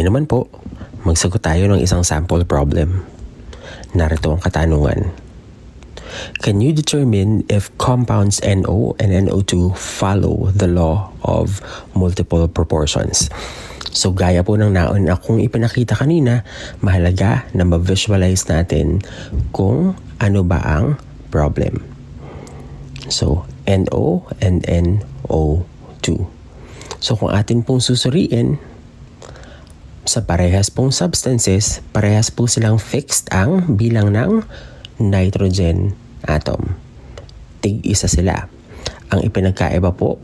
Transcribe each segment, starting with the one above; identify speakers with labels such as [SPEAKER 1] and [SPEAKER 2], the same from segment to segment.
[SPEAKER 1] Ngayon naman po, magsagot tayo ng isang sample problem. Narito ang katanungan. Can you determine if compounds NO and NO2 follow the law of multiple proportions? So gaya po ng naon akong ipinakita kanina, mahalaga na ma-visualize natin kung ano ba ang problem. So NO and NO2. So kung atin pong susuriin, sa parehas pong substances, parehas po silang fixed ang bilang ng nitrogen atom. Tig-isa sila. Ang ipinagkaiba po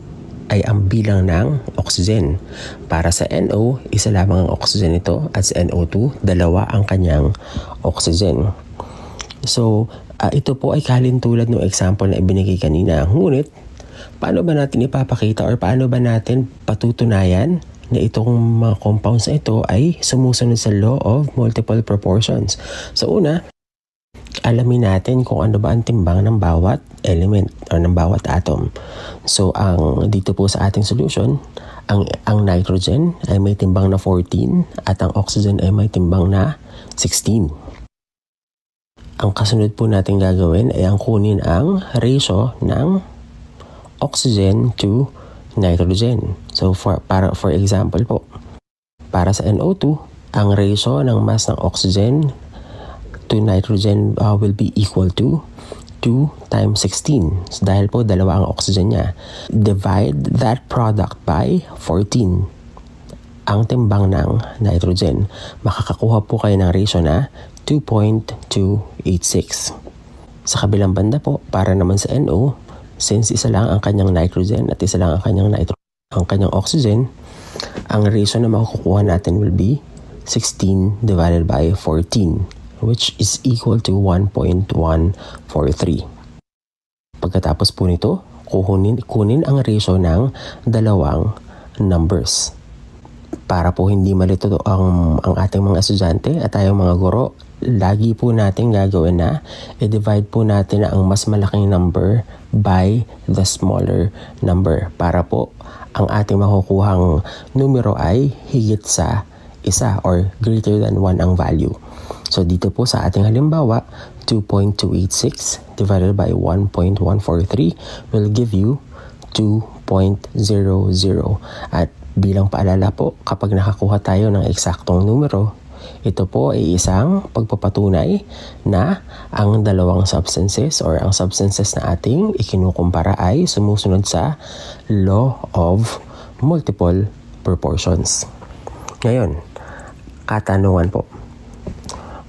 [SPEAKER 1] ay ang bilang ng oxygen. Para sa NO, isa lamang ang oxygen ito at sa NO2, dalawa ang kanyang oxygen. So, ito po ay kalintulad ng example na ibinigay kanina. Ngunit, paano ba natin ipapakita or paano ba natin patutunayan na itong mga compounds na ito ay sumusunod sa law of multiple proportions? So, una, alamin natin kung ano ba ang timbang ng bawat element o ng bawat atom. So, dito po sa ating solution, ang nitrogen ay may timbang na 14 at ang oxygen ay may timbang na 16. Ang kasunod po natin gagawin ay ang kunin ang ratio ng oxygen to nitrogen. So, for example po, para sa NO2, ang ratio ng mass ng oxygen to nitrogen will be equal to 2 times 16. So, dahil po dalawa ang oxygen niya. Divide that product by 14. Ang timbang ng nitrogen. Makakakuha po kayo ng ratio na 2.286. Sa kabilang banda po, para naman sa NO, since isa lang ang kanyang nitrogen at isa lang ang kanyang oxygen, ang ratio na makukuha natin will be 16 divided by 14. Which is equal to 1.143. Pagkatapos po nito, kunin ang ratio ng dalawang numbers. Para po hindi malito ang ating mga estudyante at tayong mga guro, lagi po natin gagawin na i-divide po natin ang mas malaking number by the smaller number. Para po ang ating makukuhang numero ay higit sa isa or greater than 1 ang value. So dito po sa ating halimbawa, 2.286 divided by 1.143 will give you 2.00. At bilang paalala po, kapag nakakuha tayo ng eksaktong numero, ito po ay isang pagpapatunay na ang dalawang substances or ang substances na ating ikinukumpara ay sumusunod sa law of multiple proportions. Ngayon, katanungan po.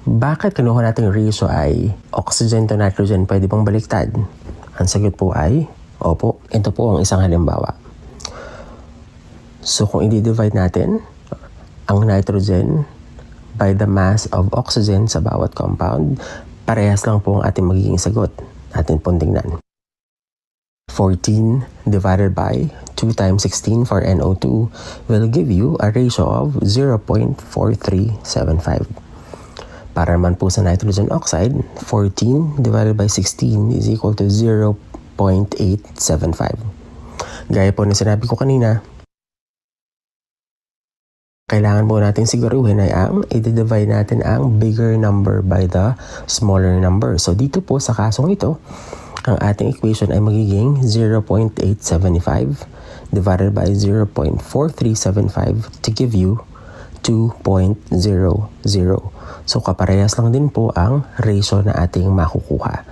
[SPEAKER 1] Bakit kinuha nating ratio ay oxygen to nitrogen, pwede bang baliktad? Ang sagot po ay, opo, ito po ang isang halimbawa. So kung i-divide natin ang nitrogen by the mass of oxygen sa bawat compound, parehas lang po ang ating magiging sagot. Atin pong tingnan. 14 divided by 2 times 16 for NO2 will give you a ratio of 0.4375. Para naman po sa nitrogen oxide, 14 divided by 16 is equal to 0.875. Gaya po na sinabi ko kanina, kailangan po natin siguruhin ay i-divide natin ang bigger number by the smaller number. So dito po sa kasong ito, ang ating equation ay magiging 0.875 divided by 0.4375 to give you 2.00. So kaparehas lang din po ang ratio na ating makukuha.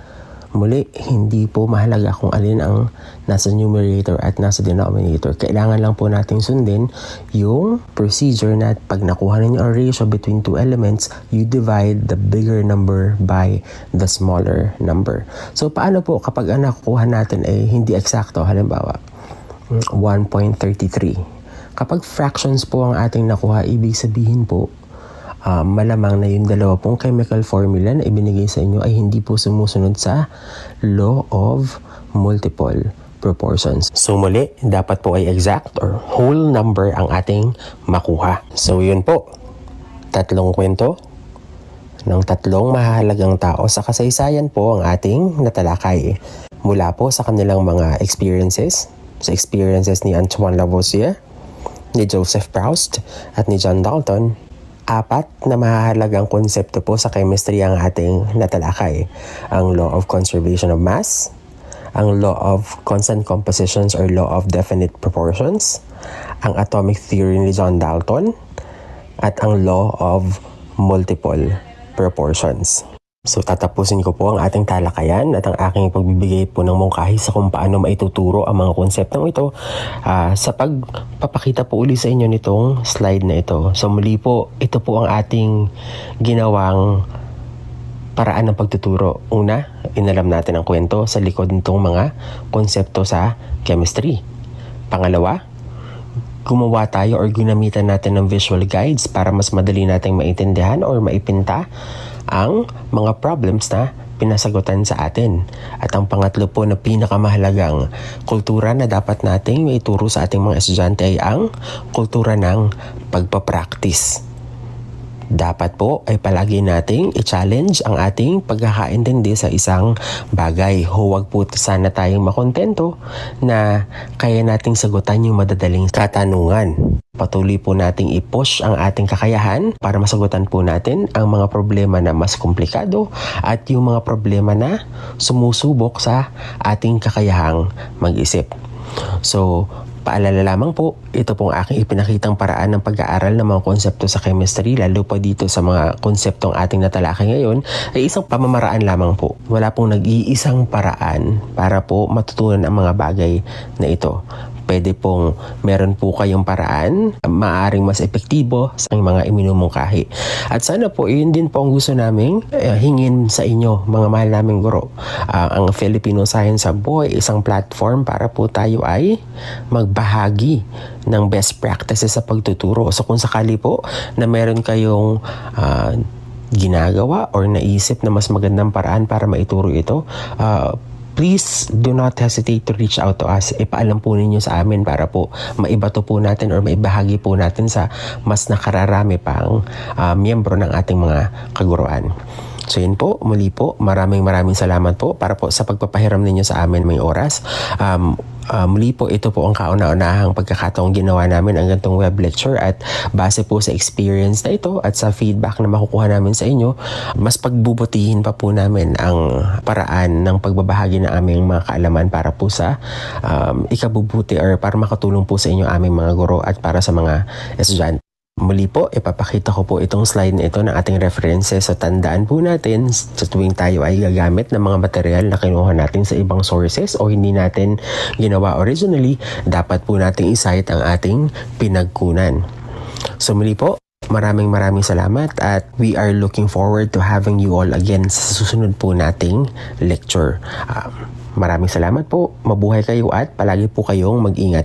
[SPEAKER 1] Muli, hindi po mahalaga kung alin ang nasa numerator at nasa denominator. Kailangan lang po nating sundin yung procedure na pag nakuha ninyo ang ratio between two elements, you divide the bigger number by the smaller number. So paano po kapag ang nakukuha natin ay hindi eksakto, halimbawa 1.33. Kapag fractions po ang ating nakuha, ibig sabihin po malamang na yung dalawa pong chemical formula na ibinigay sa inyo ay hindi po sumusunod sa law of multiple proportions. So muli, dapat po ay exact or whole number ang ating makuha. So yun po, tatlong kwento ng tatlong mahalagang tao sa kasaysayan po ang ating natalakay. Mula po sa kanilang mga experiences, sa experiences ni Antoine Lavoisier, ni Joseph Proust, at ni John Dalton, Apat na mahalagang konsepto po sa chemistry ang ating natalakay. Ang law of conservation of mass, ang law of constant compositions or law of definite proportions, ang atomic theory ni John Dalton, at ang law of multiple proportions. So tatapusin ko po ang ating talakayan at ang aking pagbibigay po ng mungkahi sa kung paano maituturo ang mga konseptong ito sa pagpapakita po uli sa inyo nitong slide na ito. So muli po, ito po ang ating ginawang paraan ng pagtuturo. Una, inalam natin ang kwento sa likod nitong mga konsepto sa chemistry. Pangalawa, gumawa tayo or ginamitan natin ng visual guides para mas madali nating maintindihan or maipinta ang mga problems na pinasagutan sa atin. At ang pangatlo po na pinakamahalagang kultura na dapat nating maituro sa ating mga estudyante ay ang kultura ng pagpapractice. Dapat po ay palagi nating i-challenge ang ating pagkakaintindi sa isang bagay. Huwag po sana tayong makontento na kaya nating sagutan yung madadaling katanungan. Patuloy po nating i-push ang ating kakayahan para masagutan po natin ang mga problema na mas komplikado at yung mga problema na sumusubok sa ating kakayahang mag-isip. So, paalala lamang po, ito pong aking ipinakitang paraan ng pag-aaral ng mga konsepto sa chemistry, lalo pa dito sa mga konseptong ating natalakay ngayon, ay isang pamamaraan lamang po. Wala pong nag-iisang paraan para po matutunan ang mga bagay na ito. Pwede pong meron po kayong paraan, maaaring mas epektibo sa mga iminumungkahi. At sana po, yun din po ang gusto naming hingin sa inyo, mga mahal naming guro. Ang Filipino Science Hub po ay isang platform para po tayo ay magbahagi ng best practices sa pagtuturo. So kung sakali po na meron kayong ginagawa or naisip na mas magandang paraan para maituro ito, please do not hesitate to reach out to us. Ipaalam po ninyo sa amin para po maibato po natin or maibahagi po natin sa mas nakararami pang miyembro ng ating mga kaguruan. So yun po, muli po, maraming salamat po para po sa pagpapahiram ninyo sa amin may oras. Muli po, ito po ang kauna-unahang pagkakataong ginawa namin ang ganitong web lecture at base po sa experience na ito at sa feedback na makukuha namin sa inyo, mas pagbubutihin pa po namin ang paraan ng pagbabahagi ng aming mga kaalaman para po sa ikabubuti or para makatulong po sa inyo aming mga guro at para sa mga estudyante. Muli po, ipapakita ko po itong slide na ito ng ating references. So tandaan po natin sa tuwing tayo ay gagamit ng mga material na kinuha natin sa ibang sources o hindi natin ginawa originally, dapat po nating isite ang ating pinagkunan. So muli po, maraming salamat at we are looking forward to having you all again sa susunod po nating lecture. Maraming salamat po, mabuhay kayo at palagi po kayong mag-ingat.